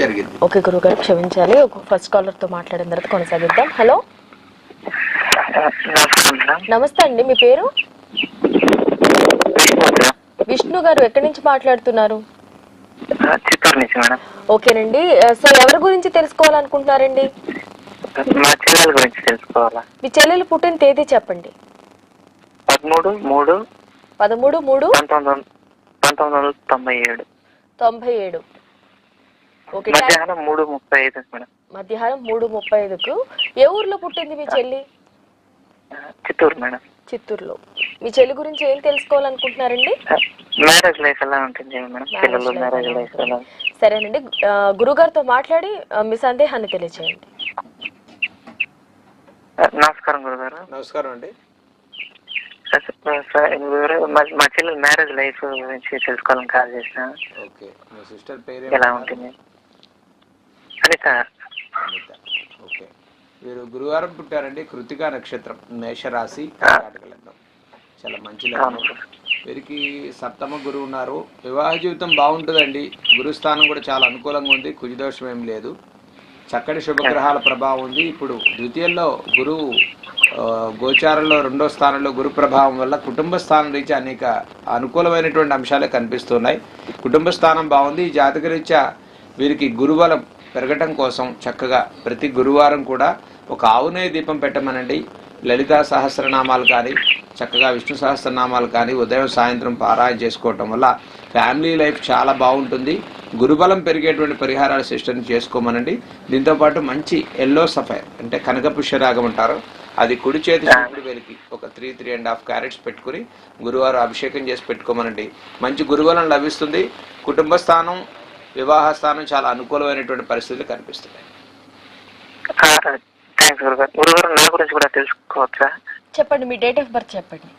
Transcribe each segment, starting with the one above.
జరిగింది. ఓకే గురుగారు క్షమించాలి. ఫస్ట్ కాలర్ తో మాట్లాడిన తర్వాత కొనసాగిద్దాం. హలో నమస్తే అండి, మీ పేరు? విష్ణు గారు, ఎక్కడి నుంచి మాట్లాడుతున్నారు? చిత్తూరు నుంచి మేడం. ఓకేనండి, సో ఎవరి గురించి తెలుసుకోవాలనుకుంటున్నారండి? మా చెల్లెల గురించి తెలుసుకోవాలా? మీ చెల్లెలు పుట్టిన తేదీ చెప్పండి. 13/3/1997. 97. ఓకే, మధ్యాహ్నం 3:35 మేడం. మధ్యాహ్నం 3:35కు. ఏ ఊర్లో పుట్టింది మీ చెల్లి? చిత్తూరు మేడం. చిత్తూరులో. మీ చెల్లి గురించి ఏం తెలుసుకోవాలనుకుంటున్నారండి? మ్యారేజ్ లైఫ్ ఎలా ఉంటుంది మేడం? పిల్లలు మ్యారేజ్ లైఫ్ ఎలా? సరేనండి, గురుగారితో మాట్లాడి మీ సందేహాన్ని తెలియచేయండి. నమస్కారం గురుగారు. నమస్కారం అండి. మా చెల్లెలు మ్యారేజ్ లైఫ్ గురించి తెలుసుకోవాలని కాల్ చేసిన. ఓకే, మీ సిస్టర్ పేరు ఎలా ఉంటుంది? అనిత. ఓకే, వీరు గురువారం పుట్టారండి. కృతికా నక్షత్రం, మేషరాశి, కర్కాటక లగ్నం. చాలా మంచి లగ్నం. వీరికి సప్తమ గురువు ఉన్నారు. వివాహ జీవితం బాగుంటుందండి. గురుస్థానం కూడా చాలా అనుకూలంగా ఉంది. కుజదోషం ఏం లేదు. చక్కటి శుభగ్రహాల ప్రభావం ఉంది. ఇప్పుడు ద్వితీయంలో గురువు గోచారంలో 2వ స్థానంలో గురు ప్రభావం వల్ల కుటుంబ స్థానం రీత్యా అనేక అనుకూలమైనటువంటి అంశాలే కనిపిస్తున్నాయి. కుటుంబ స్థానం బాగుంది. ఈ జాతక రీత్యా వీరికి గురుబలం పెరగటం కోసం చక్కగా ప్రతి గురువారం కూడా ఒక ఆవునేయ దీపం పెట్టమనండి. లలితా సహస్రనామాలు కానీ, చక్కగా విష్ణు సహస్రనామాలు కానీ ఉదయం సాయంత్రం పారాయణ చేసుకోవటం వల్ల ఫ్యామిలీ లైఫ్ చాలా బాగుంటుంది. గురుబలం పెరిగేటువంటి పరిహారాల సిస్టమ్ చేసుకోమనండి. దీంతోపాటు మంచి ఎల్లో సఫైర్ అంటే కనక పుష్యరాగం అంటారు, అది కుడి చేతి శివుడి వేలికి ఒక 3.5 క్యారెట్స్ పెట్టుకుని గురువారం అభిషేకం చేసి పెట్టుకోమనండి. మంచి గురుబలం లభిస్తుంది. కుటుంబ స్థానం, వివాహ స్థానం చాలా అనుకూలమైనటువంటి పరిస్థితులు కనిపిస్తున్నాయి. గురుగారు, నా గురించి కూడా తెలుసుకోవచ్చా? చెప్పండి, మీ డేట్ ఆఫ్ బర్త్ చెప్పండి.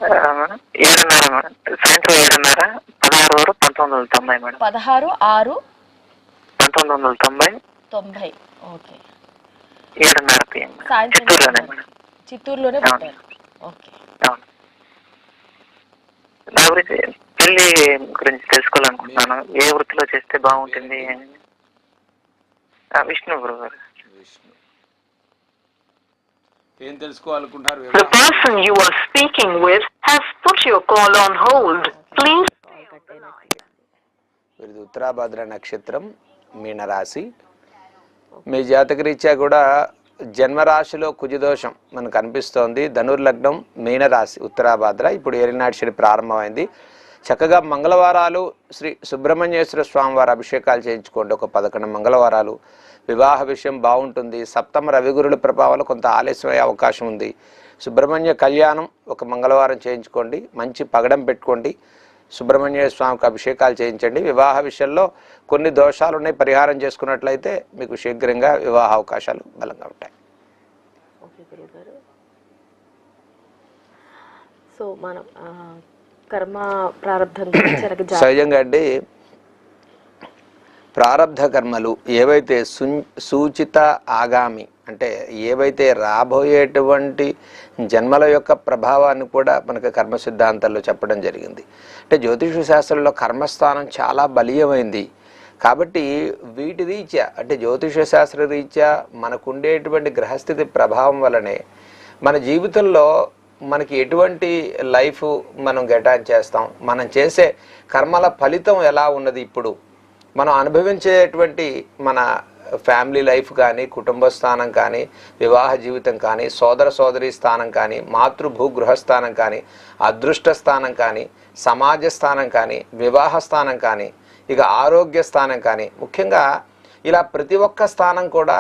7:30 మేడం. సాయంత్రం 7:30, 16/6/1990 మేడం. 16/6/1990. Okay, 7:30 PM. చిత్తూరులోనే మేడం. చిత్తూరులోనే పుట్టారు. ఓకే. నా గురించి పెళ్లి గురించి తెలుసుకోవాలనుకుంటున్నాను. ఏ వృత్తిలో చేస్తే బాగుంటుంది? విష్ణు గురుగారు. విష్ణు, ఏం తెలుసుకోవాలనుకుంటారు? The person you are speaking with has put your call on hold. Please. వీరిది ఉత్తరాభాద్ర నక్షత్రం, మీనరాశి. మీ జాతక రీత్యా కూడా జన్మరాశిలో కుజదోషం మనకు కనిపిస్తోంది. ధనుర్లగ్నం, మీనరాశి, ఉత్తరాభాద్ర. ఇప్పుడు ఏలినాటి శని ప్రారంభమైంది. చక్కగా మంగళవారాలు శ్రీ సుబ్రహ్మణ్యేశ్వర స్వామి వారి అభిషేకాలు చేయించుకోండి. ఒక 11 మంగళవారాలు. వివాహ విషయం బాగుంటుంది. సప్తమ రవిగురుల ప్రభావాలు కొంత ఆలస్యమయ్యే అవకాశం ఉంది. సుబ్రహ్మణ్య కళ్యాణం ఒక మంగళవారం చేయించుకోండి. మంచి పగడం పెట్టుకోండి. సుబ్రహ్మణ్య స్వామికి అభిషేకాలు చేయించండి. వివాహ విషయంలో కొన్ని దోషాలు ఉన్నాయి, పరిహారం చేసుకున్నట్లయితే మీకు శీఘ్రంగా వివాహ అవకాశాలు బలంగా ఉంటాయి. ఓకే గురుగారు, సో మనం కర్మ ప్రారంభం సహజంగా అండి, ప్రారబ్ధ కర్మలు ఏవైతే సూచిత ఆగామి అంటే ఏవైతే రాబోయేటువంటి జన్మల యొక్క ప్రభావాన్ని కూడా మనకు కర్మ సిద్ధాంతాల్లో చెప్పడం జరిగింది. అంటే జ్యోతిష శాస్త్రంలో కర్మస్థానం చాలా బలీయమైంది. కాబట్టి వీటి రీత్యా అంటే జ్యోతిష శాస్త్ర రీత్యా మనకుండేటువంటి గ్రహస్థితి ప్రభావం వలనే మన జీవితంలో మనకి ఎటువంటి లైఫ్ మనం చేస్తాం, మనం చేసే కర్మల ఫలితం ఎలా ఉన్నది, ఇప్పుడు మనం అనుభవించేటువంటి మన ఫ్యామిలీ లైఫ్ కానీ, కుటుంబ స్థానం కానీ, వివాహ జీవితం కానీ, సోదర సోదరి స్థానం కానీ, మాతృభూగృహ స్థానం కానీ, అదృష్ట స్థానం కానీ, సమాజ స్థానం కానీ, వివాహ స్థానం కానీ, ఇక ఆరోగ్య స్థానం కానీ, ముఖ్యంగా ఇలా ప్రతి ఒక్క స్థానం కూడా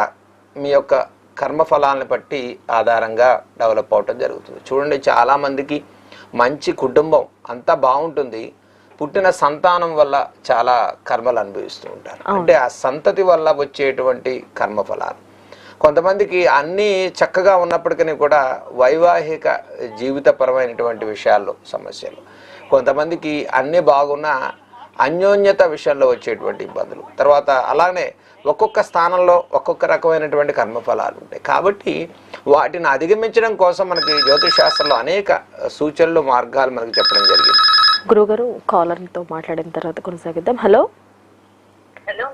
మీ యొక్క కర్మఫలాలను బట్టి ఆధారంగా డెవలప్ అవటం జరుగుతుంది. చూడండి, చాలామందికి మంచి కుటుంబం అంతా బాగుంటుంది, పుట్టిన సంతానం వల్ల చాలా కర్మలు అనుభవిస్తూ ఉంటారు. అంటే ఆ సంతతి వల్ల వచ్చేటువంటి కర్మఫలాలు. కొంతమందికి అన్నీ చక్కగా ఉన్నప్పటికీ కూడా వైవాహిక జీవితపరమైనటువంటి విషయాల్లో సమస్యలు, కొంతమందికి అన్నీ బాగున్నా అన్యోన్యత విషయంలో వచ్చేటువంటి ఇబ్బందులు, తర్వాత అలానే ఒక్కొక్క స్థానంలో ఒక్కొక్క రకమైనటువంటి కర్మఫలాలు ఉంటాయి. కాబట్టి వాటిని అధిగమించడం కోసం మనకి జ్యోతిష్ శాస్త్రంలో అనేక సూచనలు, మార్గాలు మనకి చెప్పడం జరిగింది. గురుగారు, కాలర్తో మాట్లాడిన తర్వాత కొనసాగిద్దాం. Hello Hello.